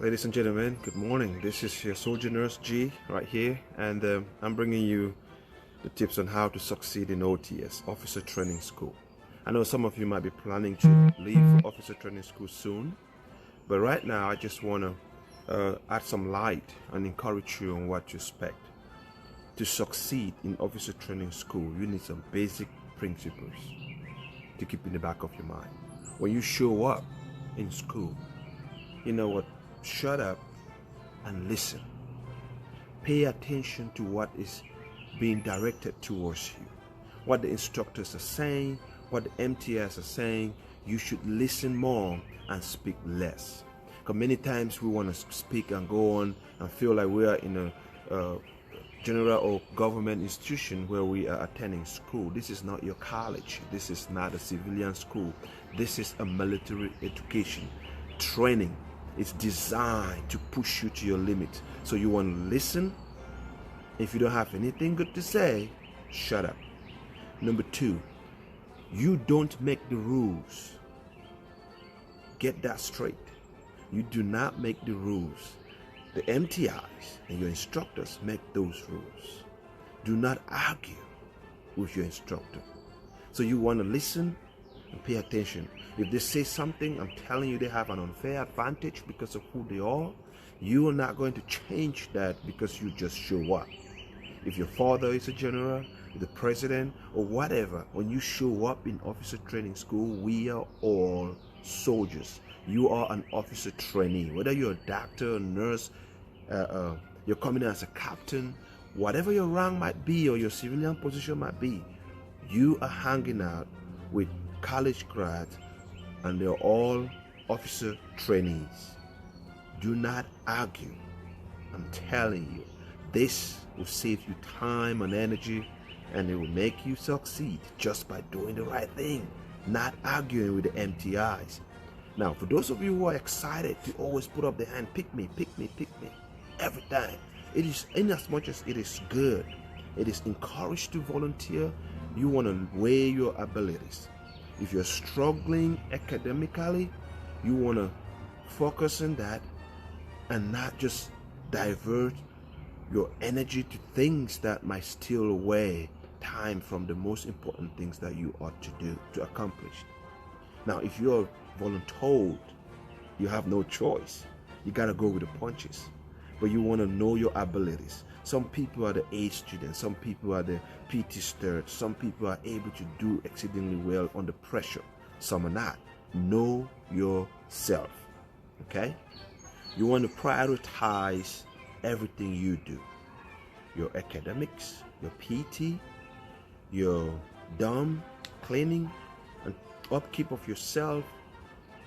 Ladies and gentlemen, good morning. This is your soldier nurse G right here, and I'm bringing you the tips on how to succeed in OTS, Officer Training School. I know some of you might be planning to leave for Officer Training School soon, but right now I just want to add some light and encourage you on what to expect. To succeed in Officer Training School, you need some basic principles to keep in the back of your mind. When you show up in school, you know what? Shut up and listen. Pay attention to what is being directed towards you. What the instructors are saying, what the MTS are saying. You should listen more and speak less. Because many times we want to speak and go on and feel like we are in a general or government institution where we are attending school. This is not your college. This is not a civilian school. This is a military education training. It's designed to push you to your limit. So you want to listen. If you don't have anything good to say, shut up. Number 2, you don't make the rules. Get that straight. You do not make the rules. The MTIs and your instructors make those rules. Do not argue with your instructor. So you want to listen and pay attention. If they say something, I'm telling you they have an unfair advantage because of who they are. You are not going to change that because you just show up. If your father is a general, the president, or whatever, when you show up in officer training school, we are all soldiers. You are an officer trainee. Whether you're a doctor, a nurse, you're coming in as a captain, whatever your rank might be or your civilian position might be, you are hanging out with college grads and they're all officer trainees. Do not argue. I'm telling you, this will save you time and energy, and it will make you succeed just by doing the right thing, not arguing with the MTIs. Now, for those of you who are excited to always put up the hand, pick me, every time. It is, in as much as it is good, it is encouraged to volunteer. You want to weigh your abilities. If you're struggling academically, you want to focus on that and not just divert your energy to things that might steal away time from the most important things that you ought to do, to accomplish. Now, if you're voluntold, you have no choice. You got to go with the punches. But you want to know your abilities. Some people are the A students, some people are the PT stirred, some people are able to do exceedingly well under pressure, some are not. Know yourself, okay? You want to prioritize everything you do. Your academics, your PT, your dorm cleaning, and upkeep of yourself.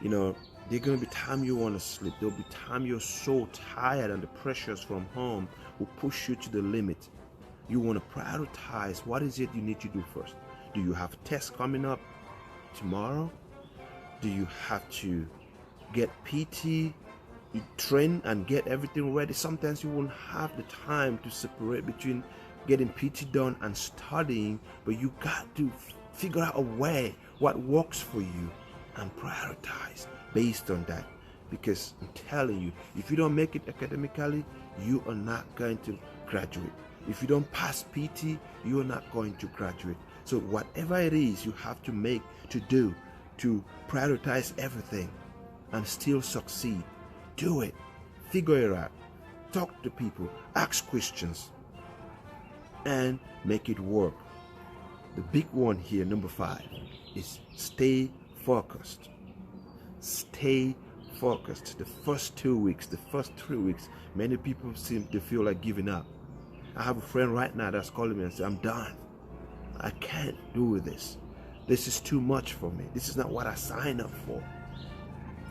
You know, there's going to be time you want to sleep. There'll be time you're so tired and the pressures from home will push you to the limit. You want to prioritize what is it you need to do first. Do you have tests coming up tomorrow? Do you have to get PT, train and get everything ready? Sometimes you won't have the time to separate between getting PT done and studying, but you got to figure out a way what works for you and prioritize based on that. Because I'm telling you, if you don't make it academically, you are not going to graduate. If you don't pass PT, you are not going to graduate. So whatever it is you have to make to do to prioritize everything and still succeed, do it. Figure it out. Talk to people. Ask questions. And make it work. The big one here, number 5, is stay focused. Stay focused. The first 2 weeks, the first 3 weeks, many people seem to feel like giving up. I have a friend right now that's calling me and saying, I'm done. I can't do this. This is too much for me. This is not what I signed up for.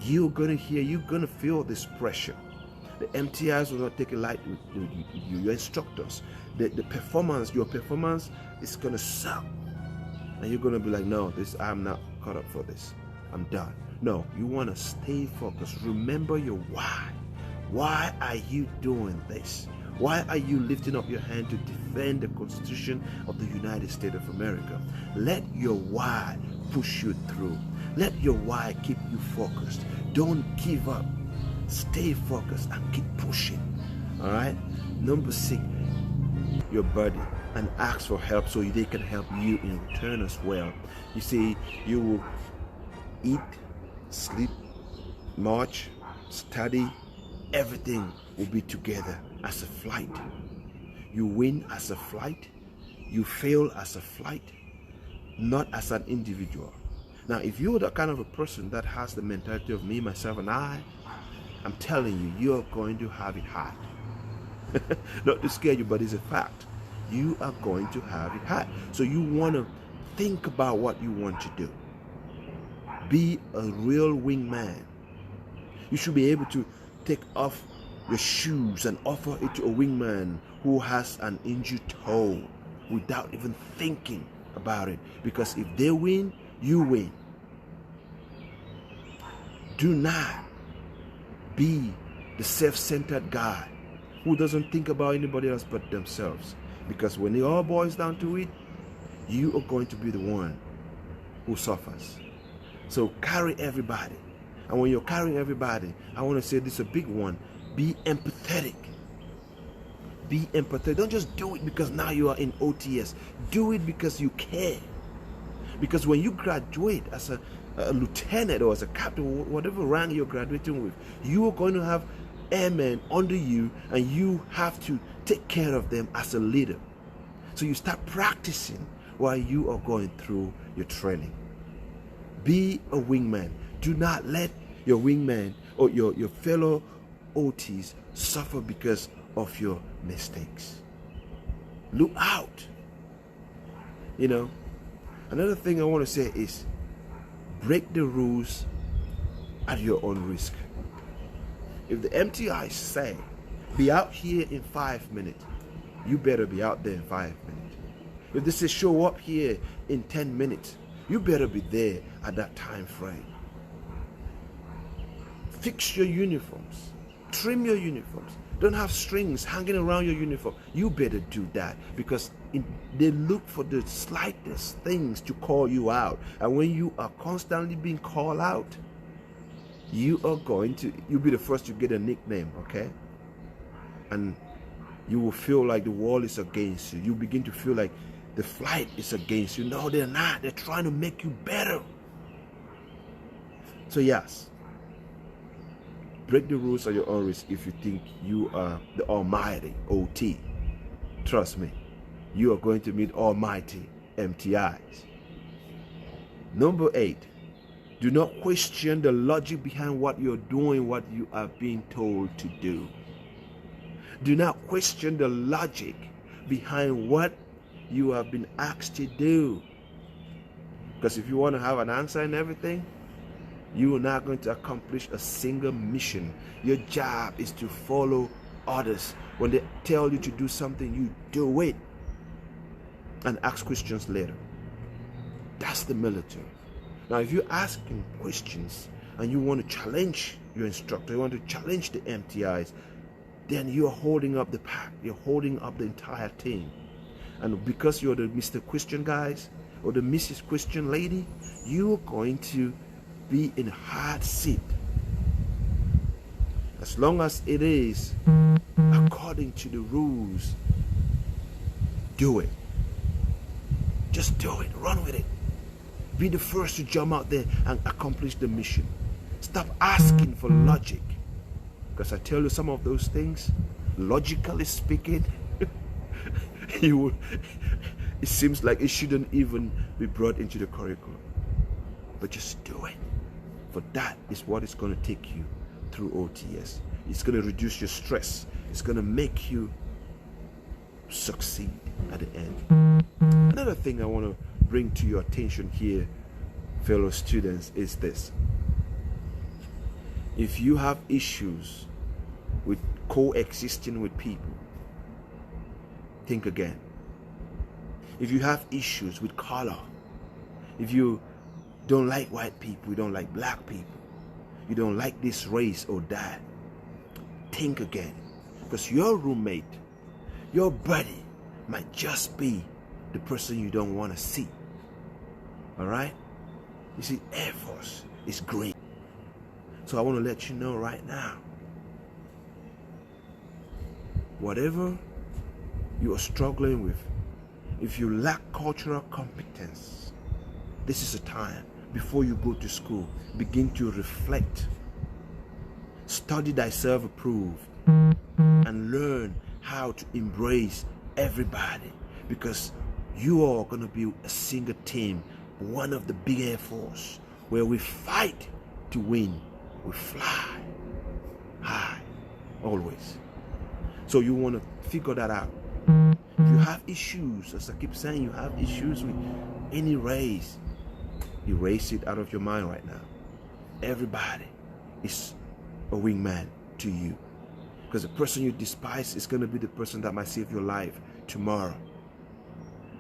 You're going to feel this pressure. The MTIs will not take it light with you, your instructors. Your performance is going to suck. And you're going to be like, no, I'm not caught up for this. I'm done. No, you want to stay focused. Remember your why. Why are you doing this? Why are you lifting up your hand to defend the Constitution of the United States of America? Let your why push you through. Let your why keep you focused. Don't give up. Stay focused and keep pushing. All right. Number 6, your body, and ask for help so they can help you in return as well. You see, you will eat, sleep, march, study, everything will be together as a flight. You win as a flight, you fail as a flight, not as an individual. Now, if you're the kind of a person that has the mentality of me, myself, and I'm telling you, you're going to have it hard. Not to scare you, but it's a fact. You are going to have it hard. So you want to think about what you want to do. Be a real wingman. You should be able to take off your shoes and offer it to a wingman who has an injured toe without even thinking about it. Because if they win, you win. Do not be the self-centered guy who doesn't think about anybody else but themselves. Because when it all boils down to it, you are going to be the one who suffers. So carry everybody. And when you're carrying everybody, I want to say this is a big one. Be empathetic. Be empathetic. Don't just do it because now you are in OTS. Do it because you care. Because when you graduate as a lieutenant or as a captain, whatever rank you're graduating with, you are going to have airmen under you, and you have to take care of them as a leader. So you start practicing while you are going through your training. Be a wingman. Do not let your wingman or your fellow OTs suffer because of your mistakes. Look out. You know, another thing I want to say is break the rules at your own risk. If the MTI say be out here in 5 minutes, you better be out there in 5 minutes. If they say show up here in 10 minutes, you better be there at that time frame. Fix your uniforms. Trim your uniforms. Don't have strings hanging around your uniform. You better do that, because they look for the slightest things to call you out. And when you are constantly being called out, you'll be the first to get a nickname, okay? And you will feel like the wall is against you. You begin to feel like the flight is against you. No, they're not. They're trying to make you better. So yes, break the rules at your own risk if you think you are the almighty OT. Trust me, you are going to meet almighty MTIs. Number 8, do not question the logic behind what you're doing, what you are being told to do. Do not question the logic behind what you have been asked to do. Because if you want to have an answer in everything, you are not going to accomplish a single mission. Your job is to follow others. When they tell you to do something, you do it and ask questions later. That's the military. Now, if you're asking questions and you want to challenge your instructor, you want to challenge the MTIs, then you're holding up the pack. You're holding up the entire team. And because you're the Mr. Question guys or the Mrs. Question lady, you're going to be in a hard seat. As long as it is according to the rules, do it. Just do it. Run with it. Be the first to jump out there and accomplish the mission. Stop asking for logic. Because I tell you, some of those things, logically speaking, it seems like it shouldn't even be brought into the curriculum. But just do it. For that is what is going to take you through OTS. It's going to reduce your stress. It's going to make you succeed at the end. Another thing I want to bring to your attention here, fellow students, is this. If you have issues with coexisting with people, think again. If you have issues with color, if you don't like white people, you don't like black people, you don't like this race or that, think again. Because your roommate, your buddy, might just be the person you don't want to see. Alright? You see, Air Force is green. So I want to let you know right now, whatever you are struggling with, if you lack cultural competence, this is a time before you go to school. Begin to reflect. Study thyself approved and learn how to embrace everybody, because you are going to be a single team, one of the big Air Force, where we fight to win. We fly high always. So you want to figure that out. If you have issues, as I keep saying, you have issues with any race, erase it out of your mind right now. Everybody is a wingman to you, because the person you despise is going to be the person that might save your life tomorrow.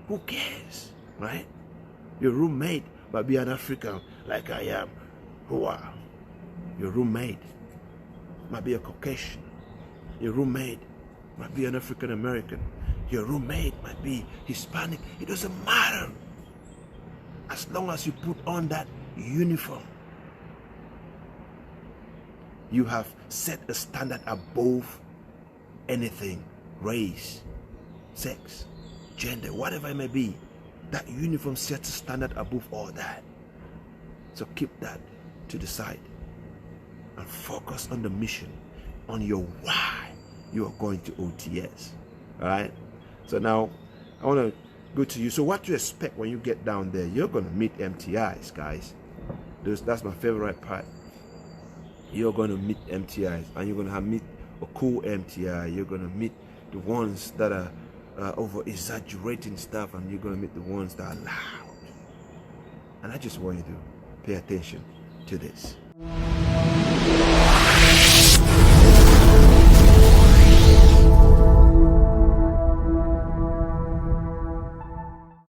Who cares, right? Your roommate might be an African like I am. Wow. Your roommate might be a Caucasian. Your roommate might be an African American. Your roommate might be Hispanic. It doesn't matter, as long as you put on that uniform. You have set a standard above anything, race, sex, gender, whatever it may be. That uniform sets a standard above all that. So keep that to the side and focus on the mission, on your why you are going to OTS. All right? So now I want to go to you. So what to expect when you get down there? You're going to meet MTIs, guys. That's my favorite part. You're going to meet MTIs, and you're going to meet a cool MTI. You're going to meet the ones that are over exaggerating stuff, and you're going to meet the ones that are loud. And I just want you to pay attention to this.